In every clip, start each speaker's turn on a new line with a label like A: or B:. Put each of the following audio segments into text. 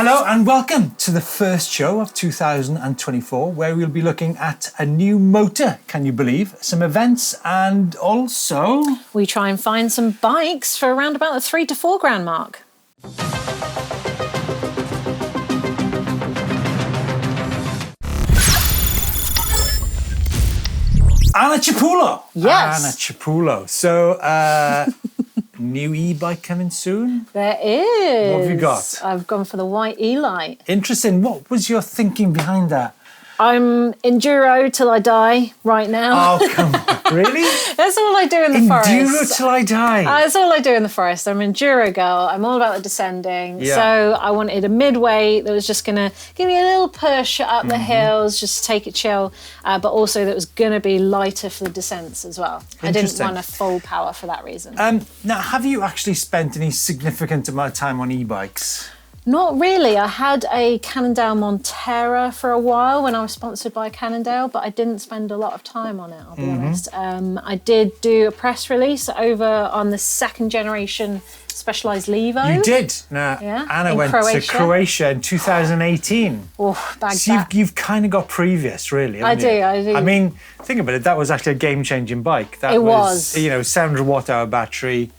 A: Hello and welcome to the first show of 2024, where we'll be looking at a new motor, can you believe, some events, and also...
B: we try and find some bikes for around about the $3,000 to $4,000 mark.
A: Anna Cipullo!
B: Yes.
A: Anna Cipullo. So, new e-bike coming soon?
B: There is.
A: What have you got?
B: I've gone for the white e-light.
A: Interesting. What was your thinking behind that?
B: I'm enduro till I die right now.
A: Oh, come on. Really?
B: That's all I do in the forest.
A: Enduro till I die?
B: That's all I do in the forest. I'm an enduro girl. I'm all about the descending.
A: Yeah.
B: So I wanted a midweight that was just going to give me a little push up the hills, just take it chill, but also that was going to be lighter for the descents as well. I didn't want a full power for that reason.
A: Now, have you actually spent any significant amount of time on e-bikes?
B: Not really. I had a Cannondale Montera for a while when I was sponsored by Cannondale, but I didn't spend a lot of time on it, I'll be honest. I did do a press release over on the second generation Specialized Levo.
A: You did? Now,
B: Yeah,
A: Anna
B: in
A: went
B: Croatia.
A: to Croatia in 2018.
B: Oh, bagged
A: So
B: that.
A: you've kind of got previous, really, haven't you?
B: I do.
A: I mean, think about it. That was actually a game-changing bike. That
B: It was.
A: You know, 700 watt-hour battery.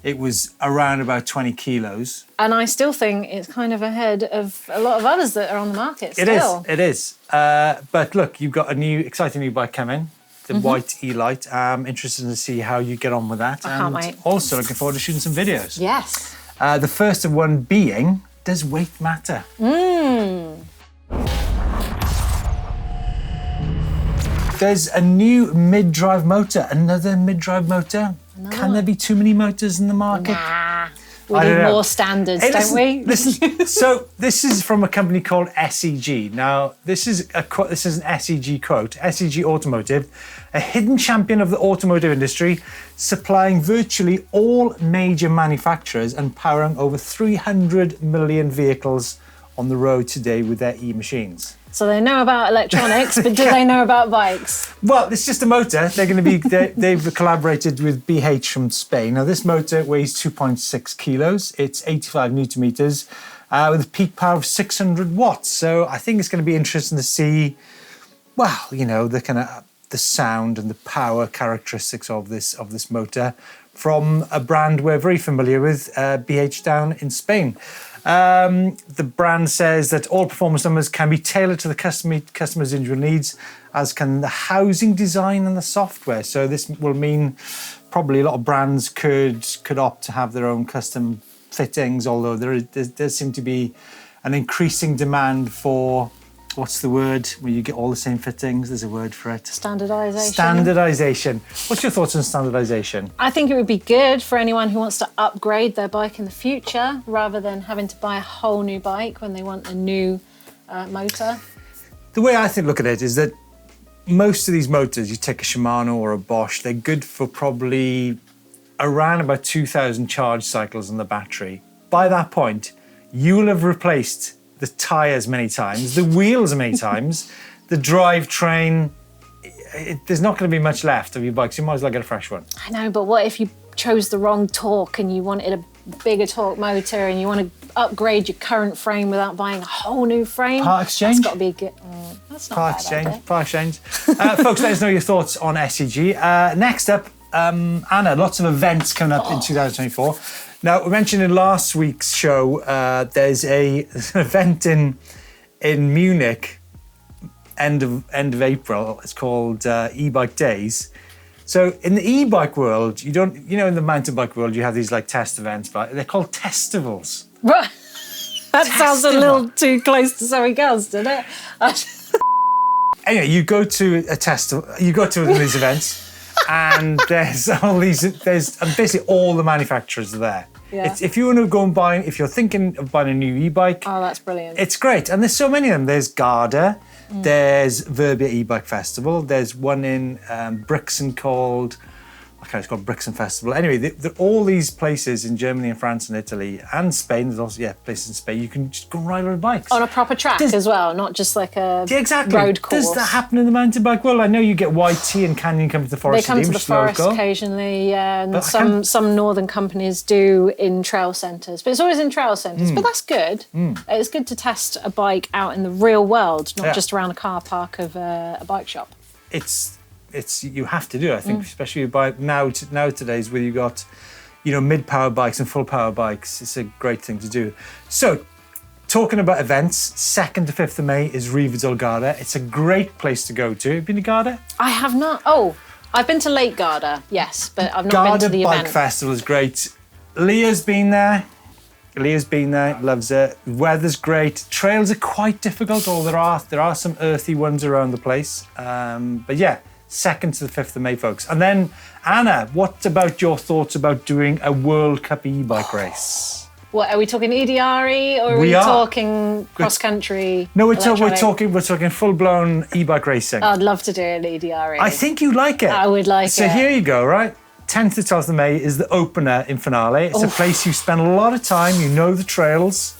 A: It was around about 20 kilos.
B: And I still think it's kind of ahead of a lot of others that are on the market
A: It
B: still.
A: is. It is. But look, you've got a new, exciting new bike coming, the white e-light. I'm interested to see how you get on with that.
B: I can't wait.
A: Also looking forward to shooting some videos.
B: Yes.
A: The first of one being, does weight matter? There's a new mid-drive motor, another mid-drive motor. Can there be too many motors in the market?
B: Nah. We
A: I don't
B: need
A: know.
B: more standards,
A: Hey,
B: don't we?
A: So this is from a company called SEG. Now, this is an SEG quote. SEG Automotive, a hidden champion of the automotive industry, supplying virtually all major manufacturers and powering over 300 million vehicles on the road today with their e-machines.
B: So they know about electronics, but do they know about bikes?
A: Well, it's just a motor. They're going to be. They've collaborated with BH from Spain. Now, this motor weighs 2.6 kilos. It's 85 newton meters with a peak power of 600 watts. So I think it's going to be interesting to see. Well, you know, the kind of the sound and the power characteristics of this motor from a brand we're very familiar with, BH down in Spain. The brand says that all performance numbers can be tailored to the customer's individual needs, as can the housing design and the software. So this will mean probably a lot of brands could opt to have their own custom fittings, although there does seem to be an increasing demand for, what's the word, when you get all the same fittings? There's a word for it.
B: Standardization.
A: Standardization. What's your thoughts on standardization?
B: I think it would be good for anyone who wants to upgrade their bike in the future, rather than having to buy a whole new bike when they want a new motor.
A: The way I look at it is that most of these motors, you take a Shimano or a Bosch, they're good for probably around about 2,000 charge cycles on the battery. By that point, you will have replaced the tyres many times, the wheels many times, the drivetrain. There's not going to be much left of your bike, so you might as well get a fresh one.
B: I know, but what if you chose the wrong torque and you wanted a bigger torque motor and you want to upgrade your current frame without buying a whole new frame?
A: Part exchange?
B: That's got to be a good... that's not
A: Part
B: bad,
A: exchange.
B: idea.
A: Part exchange. Folks, let us know your thoughts on SEG. Next up, Anna, lots of events coming up in 2024. Now, we mentioned in last week's show, there's an event in Munich, end of April. It's called e-bike days. So in the e-bike world, in the mountain bike world, you have these like test events, but they're called Testivals.
B: Right. That sounds a little too close to something else, doesn't it?
A: Anyway, you go to a testival, you go to these events, and there's basically all the manufacturers are there.
B: Yeah.
A: If you want to go and buy, if you're thinking of buying a new e-bike,
B: Oh, that's brilliant.
A: it's great. And there's so many of them. There's Garda, there's Verbia e-bike festival, there's one in Brixton called Okay, it's called Brixton Festival. Anyway, all these places in Germany and France and Italy and Spain, there's also, places in Spain, you can just go and ride on bikes.
B: On a proper track as well, not just like a road course.
A: Does that happen in the mountain bike world? I know you get YT and Canyon come to the forest.
B: They come to the forest occasionally, and some northern companies do in trail centres. But it's always in trail centres, but that's good. It's good to test a bike out in the real world, not just around a car park of a bike shop.
A: It's you have to do it, I think, especially by nowadays where you got, mid-power bikes and full-power bikes. It's a great thing to do. So, talking about events, 2nd to 5th of May is Riverdale Garda. It's a great place to go to. Have you been to Garda?
B: I have not. Oh, I've been to Lake Garda, yes, but I've not been to the event.
A: Garda Bike Festival is great. Leah's been there, loves it. Weather's great. Trails are quite difficult, although there are some earthy ones around the place. But yeah, 2nd to the 5th of May, folks. And then, Anna, what about your thoughts about doing a World Cup e-bike race?
B: What, are we talking EDRE or are we talking cross-country?
A: No, we're talking full-blown e-bike racing.
B: I'd love to do an EDRE.
A: I think you like it.
B: I would like it.
A: So here you go, right? 10th to 12th of May is the opener in Finale. It's a place you spend a lot of time, you know the trails.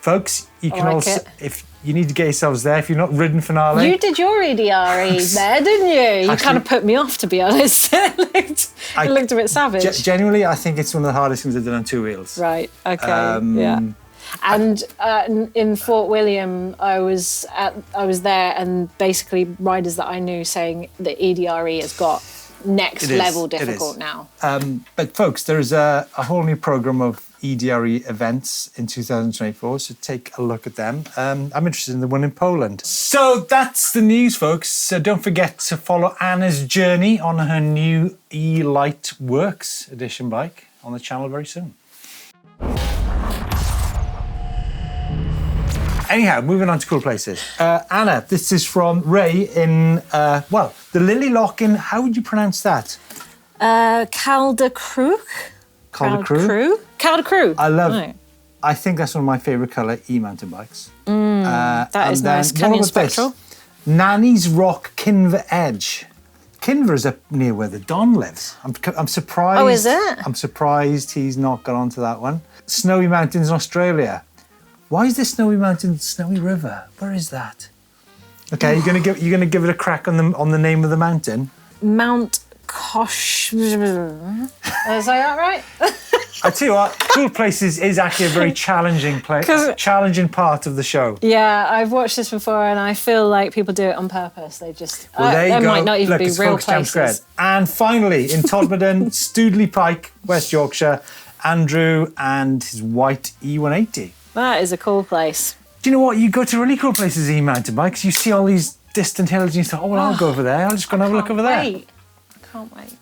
A: Folks, you can if you need to get yourselves there, if you're not ridden Finale.
B: You did your EDRE there, didn't you? You kind of put me off, to be honest. It looked a bit savage.
A: Genuinely, I think it's one of the hardest things I've done on 2 wheels.
B: Right, okay, yeah. And in Fort William, I was there, and basically riders that I knew saying that EDRE has got next level difficult now.
A: But folks, there's a whole new program of EDRE events in 2024, so take a look at them. I'm interested in the one in Poland. So that's the news, folks. So don't forget to follow Anna's journey on her new E-Lite Works edition bike on the channel very soon. Anyhow, moving on to cool places. Anna, this is from Ray in, the Lily Lock in, how would you pronounce that?
B: Calderkrug. I
A: think that's one of my favourite colour e-mountain bikes.
B: That is nice. Canyon Spectral.
A: Nanny's Rock Kinver Edge. Kinver is up near where the Don lives. I'm surprised.
B: Oh, is it?
A: I'm surprised he's not got onto that one. Snowy Mountains in Australia. Why is there Snowy Mountains, Snowy River? Where is that? Okay, you're gonna give it a crack on the name of the mountain.
B: Mount Kosh. Is that right?
A: I tell you what, cool places is actually a very challenging challenging part of the show.
B: Yeah, I've watched this before, and I feel like people do it on purpose. They just there might not even be real places.
A: And finally, in Todmorden, Stoodley Pike, West Yorkshire, Andrew and his white E180.
B: That is a cool place.
A: Do you know what? You go to really cool places, e-mountain bikes. You see all these distant hills and you think, I'll go over there. I'll just go and have a look over there.
B: I can't wait.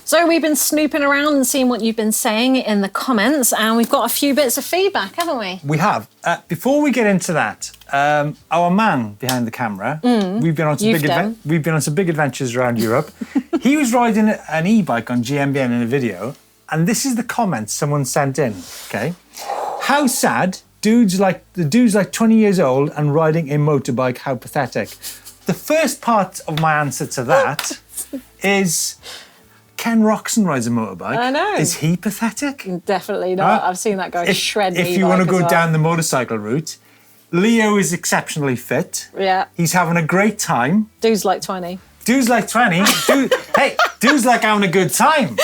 B: So we've been snooping around and seeing what you've been saying in the comments, and we've got a few bits of feedback, haven't we? We have.
A: Before we get into that, our man behind the camera, we've been on some big adventures around Europe. He was riding an e-bike on GMBN in a video, and this is the comment someone sent in. Okay, how sad. Dude's like 20 years old and riding a motorbike. How pathetic. The first part of my answer to that is Ken Roxon rides a motorbike.
B: I know.
A: Is he pathetic?
B: Definitely not. I've seen that guy shred me.
A: If you want to go down the motorcycle route, Leo is exceptionally fit.
B: Yeah.
A: He's having a great time.
B: Dude's like 20.
A: Dude's like 20. Dude's like having a good time.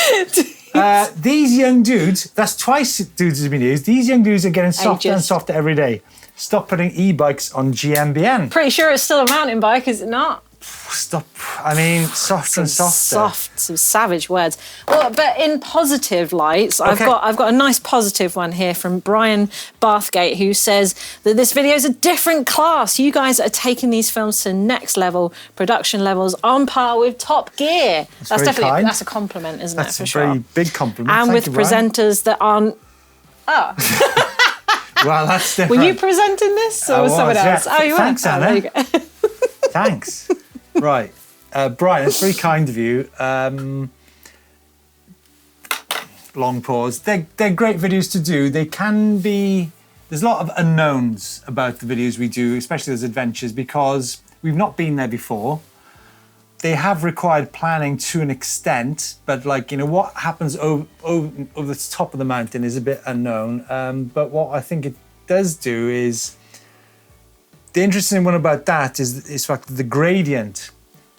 A: These young dudes, that's twice dudes have been used. These young dudes are getting softer and softer every day. Stop putting e-bikes on GMBN.
B: Pretty sure it's still a mountain bike, is it not?
A: Stop. I mean, softer and softer.
B: Some savage words. Well, but in positive lights, I've got a nice positive one here from Brian Bathgate, who says that this video is a different class. You guys are taking these films to next level production levels on par with Top Gear. That's definitely that's a compliment, isn't it?
A: That's a very big compliment.
B: And with presenters that aren't. Oh.
A: Well, that's different.
B: Were you presenting this, or was someone else?
A: Yeah.
B: Oh, you were.
A: Thanks, Anna. There you go. Thanks. Right. Brian, it's very kind of you. Long pause. They're great videos to do. They can be... There's a lot of unknowns about the videos we do, especially those adventures, because we've not been there before. they have required planning to an extent, but like, what happens over the top of the mountain is a bit unknown. But what I think it does do is, the interesting one about that is the fact that the gradient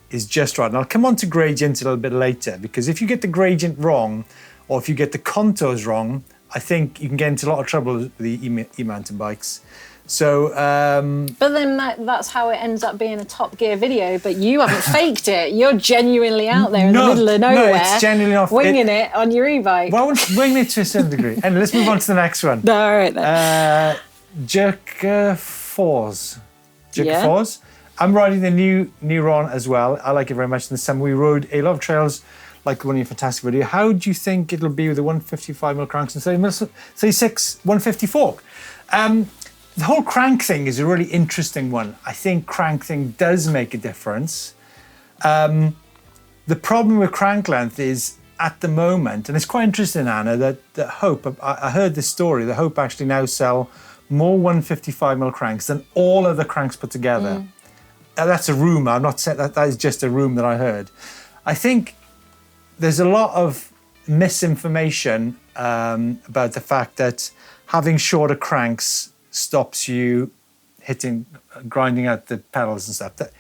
A: is just right. And I'll come on to gradient a little bit later, because if you get the gradient wrong, or if you get the contours wrong, I think you can get into a lot of trouble with the e-mountain bikes. So,
B: but then that's how it ends up being a Top Gear video. But you haven't faked it. You're genuinely out there in the middle of nowhere,
A: it's genuinely off,
B: winging it on your e-bike.
A: Well, winging it to a certain degree. And let's move on to the next one.
B: All right then.
A: Jerker Force. I'm riding the new Neuron as well. I like it very much. In the summer, we rode a lot of trails, like the one in your fantastic video. How do you think it'll be with the 155mm cranks and 36 150 fork? The whole crank thing is a really interesting one. I think crank thing does make a difference. The problem with crank length is, at the moment, and it's quite interesting, Anna, that Hope, I heard this story, that Hope actually now sell more 155mm cranks than all of the cranks put together. That's a rumour. I'm not saying that is just a rumour that I heard. I think there's a lot of misinformation about the fact that having shorter cranks stops you grinding out the pedals and stuff. That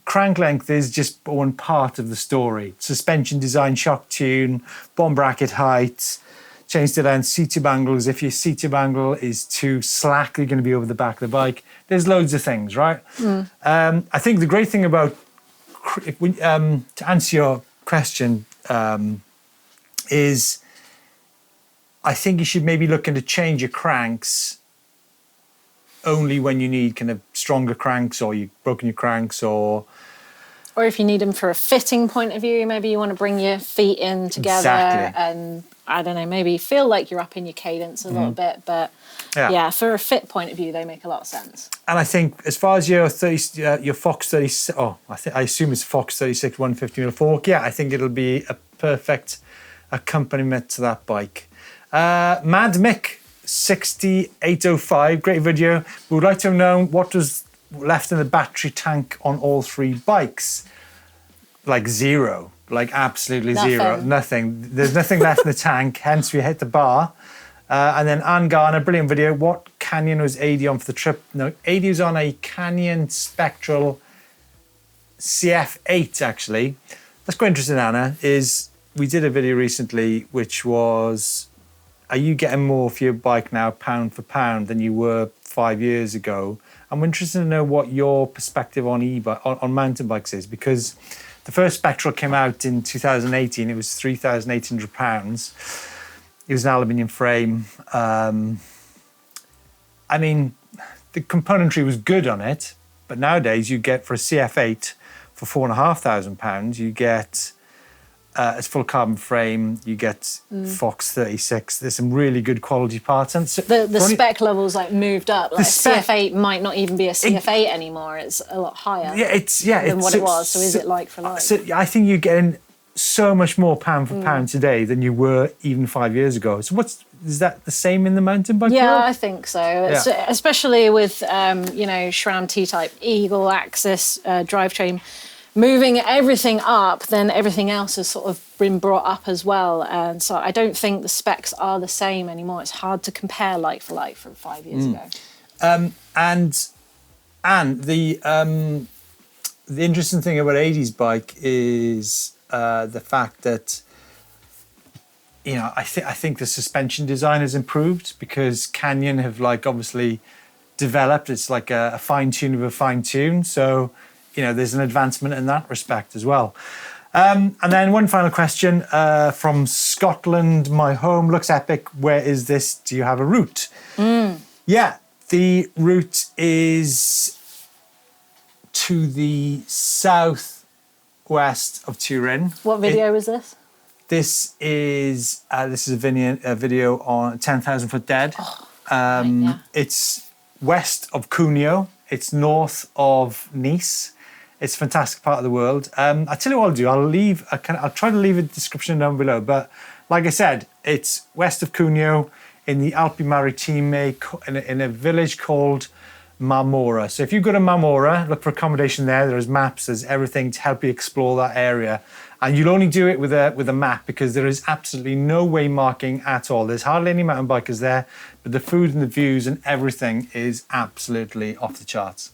A: crank length is just one part of the story. Suspension design, shock tune, bomb bracket height, change to length, seat tube angles. If your seat tube angle is too slack, you're going to be over the back of the bike. There's loads of things, right? I think the great thing about, to answer your question, is I think you should maybe look into change your cranks only when you need kind of stronger cranks, or you've broken your cranks, or
B: if you need them for a fitting point of view, maybe you want to bring your feet in together and, I don't know, maybe feel like you're up in your cadence a little bit. But yeah, for a fit point of view, they make a lot of sense.
A: And I think as far as your Fox 36, I assume it's Fox 36 150mm fork. Yeah, I think it'll be a perfect accompaniment to that bike. Mad Mick 6805, great video. We would like to have known what was left in the battery tank on all three bikes. Like zero, like absolutely zero, nothing. There's nothing left in the tank, hence we hit the bar. And then Ann Garner, brilliant video. What Canyon was AD on for the trip? No, AD was on a Canyon Spectral CF8, actually. That's quite interesting, Anna, is we did a video recently which was, are you getting more for your bike now, pound for pound, than you were 5 years ago? I'm interested to know what your perspective on on mountain bikes is, because the first Spectral came out in 2018. It was £3,800. It was an aluminium frame. I mean, the componentry was good on it, but nowadays you get, for a CF8 for £4,500, you get it's full carbon frame, you get Fox 36. There's some really good quality parts. And so
B: the spec levels like moved up. Like CF8 might not even be a CF8 anymore. It's a lot higher than what it was. So is it like for like? So
A: I think you're getting so much more pound for pound today than you were even 5 years ago. So is that the same in the mountain bike world?
B: I think so. Yeah. Especially with SRAM T-Type Eagle axis drivetrain. Moving everything up, then everything else has sort of been brought up as well. And so I don't think the specs are the same anymore. It's hard to compare like for like from 5 years ago.
A: And the interesting thing about 80's bike is the fact that, I think the suspension design has improved, because Canyon have obviously developed. It's like a fine tune of a fine tune. So, there's an advancement in that respect as well. And then one final question from Scotland, my home. Looks epic. Where is this? Do you have a route? Yeah, the route is to the southwest of Turin.
B: What video was this?
A: This is a video on 10,000 Foot Dead. It's west of Cuneo. It's north of Nice. It's a fantastic part of the world. I'll tell you what I'll do. I'll try to leave a description down below. But like I said, it's west of Cuneo in the Alpi Maritime in a village called Marmora. So if you go to Marmora, look for accommodation there. There's maps, there's everything to help you explore that area. And you'll only do it with a map because there is absolutely no way marking at all. There's hardly any mountain bikers there, but the food and the views and everything is absolutely off the charts.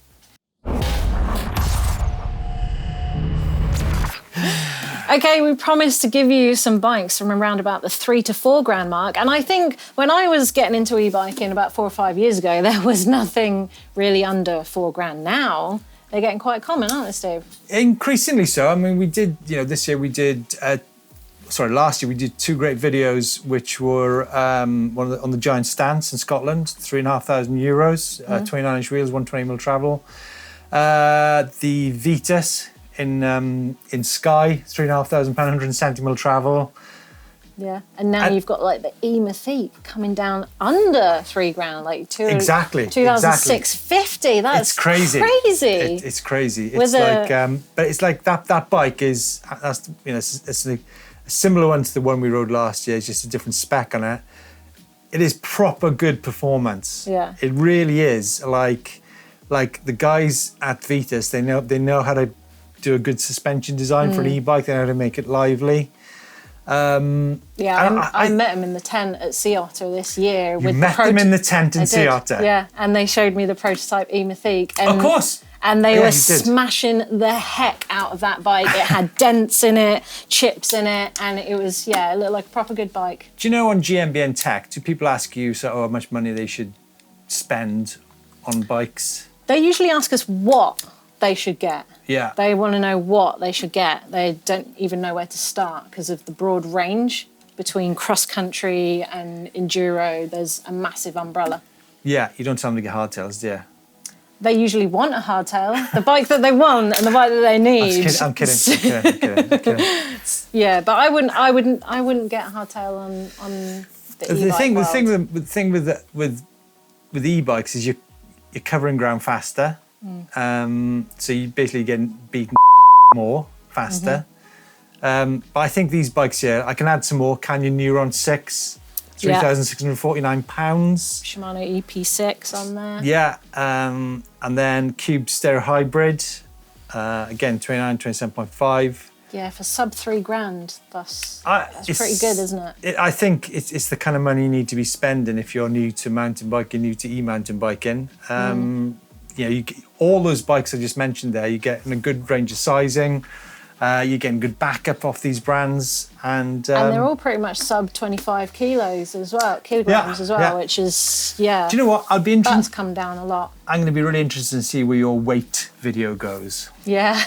B: Okay, we promised to give you some bikes from around about the £3,000 to £4,000 mark. And I think when I was getting into e-biking about 4 or 5 years ago, there was nothing really under £4,000. Now they're getting quite common, aren't they, Steve?
A: Increasingly so. I mean, we did, this year we did, last year we did 2 great videos, which were on the Giant Stance in Scotland, €3,500, 29-inch wheels, 120mm travel. The Vitus in Skye, £3,500, 170mm travel.
B: Yeah, and now you've got like the eMTB coming down under £3,000, like
A: exactly
B: 2,650. That's
A: it's crazy. It's crazy. It's but it's like that bike is it's a similar one to the one we rode last year. It's just a different spec on it. It is proper good performance.
B: Yeah,
A: it really is. Like the guys at Vitus, they know how to do a good suspension design for an e-bike. They know how to make it lively.
B: I met him in the tent at Sea Otter this year.
A: You met them in the tent in Sea Otter?
B: Yeah, and they showed me the prototype eMTB.
A: Of course.
B: And they were smashing the heck out of that bike. It had dents in it, chips in it, and it was, it looked like a proper good bike.
A: Do you know on GMBN Tech, do people ask you how much money they should spend on bikes?
B: They usually ask us what they should get.
A: Yeah.
B: They want to know what they should get. They don't even know where to start because of the broad range between cross-country and enduro. There's a massive umbrella.
A: Yeah, you don't tell them to get hardtails, do you?
B: They usually want a hardtail, the bike that they want and the bike that they need.
A: I'm kidding.
B: Yeah, but I wouldn't get a hardtail on the e-bike.
A: The thing with e-bikes is you're covering ground faster. So you basically get beaten more faster. But I think these bikes here, I can add some more. Canyon Neuron 6, £3,649.
B: Shimano EP6 on there.
A: Yeah, and then Cube Stereo Hybrid, again 27.5.
B: Yeah, for sub £3,000, that's pretty good, isn't it?
A: I think it's the kind of money you need to be spending if you're new to mountain biking, new to e-mountain biking. You get all those bikes I just mentioned there, you're getting a good range of sizing, you're getting good backup off these brands, and
B: they're all pretty much sub 25 kilograms as well, which is,
A: Do you know what? I'd be interested.
B: That's come down a lot.
A: I'm going to be really interested to see where your weight video goes.
B: Yeah.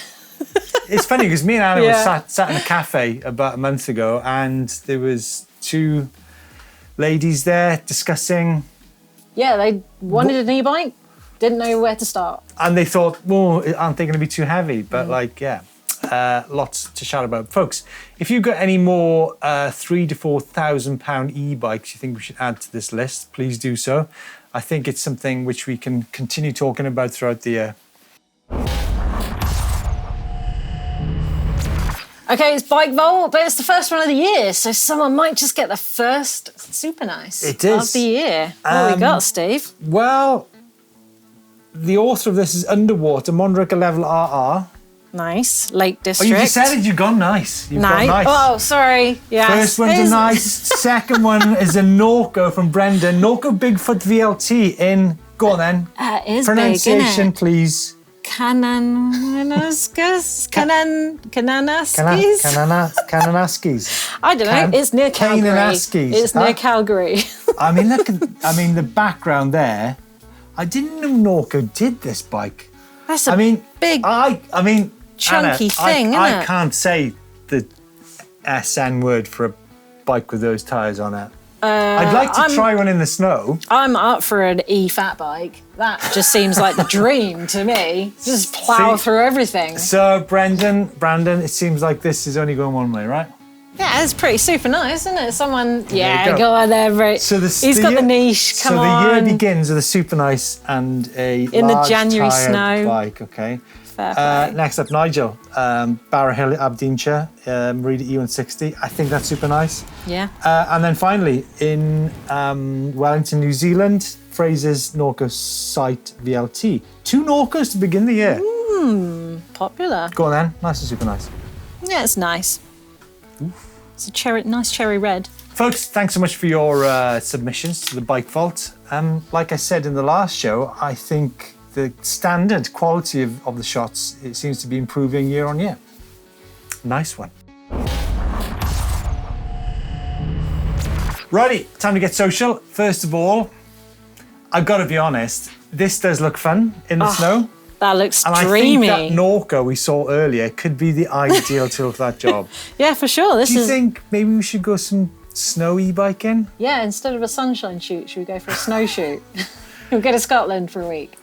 A: It's funny because me and Anna were sat in a cafe about a month ago, and there was 2 ladies there discussing.
B: Yeah, they wanted an e-bike. Didn't know where to start. And
A: they thought, aren't they going to be too heavy? But lots to shout about. Folks, if you've got any more £3,000 to £4,000 e-bikes you think we should add to this list, please do so. I think it's something which we can continue talking about throughout the year.
B: Okay, it's Bike Vault, but it's the first one of the year, so someone might just get the first Super Nice of the year. What we got, Steve?
A: Well, the author of this is Underwater, Mondraker Level RR.
B: Nice. Lake District.
A: Oh, you just said it, you've gone nice. You've gone nice.
B: Oh, sorry. Yeah.
A: First one's a nice. Second one is a Norco from Brendan. Norco Bigfoot VLT in, go on then.
B: It is
A: pronunciation,
B: big, isn't it?
A: Please.
B: Kananaskis?
A: Kananaskis.
B: I don't know. It's near Calgary. It's near Calgary.
A: I mean, look at, the background there. I didn't know Norco did this bike.
B: That's a big, chunky
A: Anna,
B: thing, isn't it?
A: I can't say the SN word for a bike with those tyres on it. I'd like to try one in the snow.
B: I'm up for an e-fat bike. That just seems like the dream to me. Just plough through everything.
A: So, Brandon, it seems like this is only going one way, right?
B: Yeah, it's pretty super nice, isn't it? Someone, go on there, right?
A: So
B: he's got the niche,
A: come on. So the year begins with a super nice and a
B: in the January
A: snow
B: snow
A: bike, okay.
B: Fair play.
A: Next up, Nigel. Barra Hill, Aberdeenshire, Merida E160. I think that's super nice.
B: Yeah.
A: And then finally, in Wellington, New Zealand, Fraser's Norco Sight VLT. 2 Norcos to begin the year.
B: Popular.
A: Go on then. Nice and super nice.
B: Yeah, it's nice. It's a nice cherry red.
A: Folks, thanks so much for your submissions to the Bike Vault. Like I said in the last show, I think the standard quality of the shots, it seems to be improving year on year. Nice one. Righty, time to get social. First of all, I've got to be honest, this does look fun in the snow.
B: That looks
A: And
B: dreamy.
A: I think that Norco we saw earlier could be the ideal tool for that job.
B: Yeah, for sure.
A: Do you think maybe we should go some snow e-biking?
B: Yeah, instead of a sunshine shoot, should we go for a snow shoot? We'll go to Scotland for a week.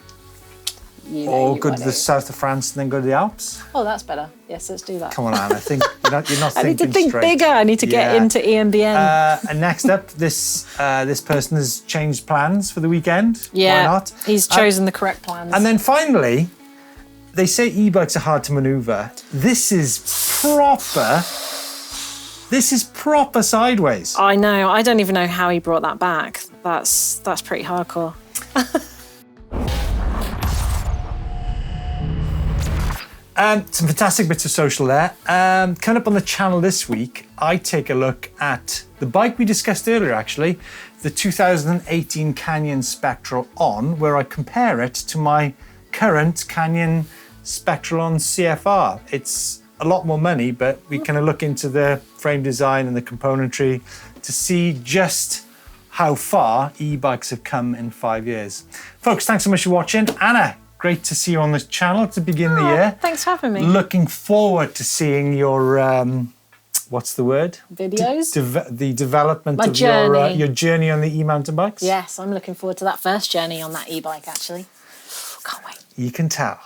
B: You know
A: Or
B: you
A: go to
B: want
A: the
B: it.
A: south of France and then go to the Alps?
B: Oh, that's better. Yes, let's do that.
A: Come on, Anne, I think you're not
B: I need to
A: thinking
B: think
A: straight.
B: bigger. I need to get
A: Yeah.
B: into EMBN.
A: And next up, this person has changed plans for the weekend.
B: Yeah,
A: Why not?
B: he's chosen the correct plans.
A: And then finally, they say e-bikes are hard to maneuver. This is proper sideways.
B: I know. I don't even know how he brought that back. That's pretty hardcore.
A: Some fantastic bits of social there. Coming up on the channel this week, I take a look at the bike we discussed earlier, actually, the 2018 Canyon Spectral On, where I compare it to my current Canyon Spectral On CFR. It's a lot more money, but we kind of look into the frame design and the componentry to see just how far e-bikes have come in 5 years. Folks, thanks so much for watching. Anna, great to see you on the channel to begin the year.
B: Thanks for having me.
A: Looking forward to seeing your, what's the word?
B: Videos?
A: The development
B: My
A: of
B: journey.
A: your journey on the e-mountain bikes.
B: Yes, I'm looking forward to that first journey on that e-bike, actually. Can't wait.
A: You can tell.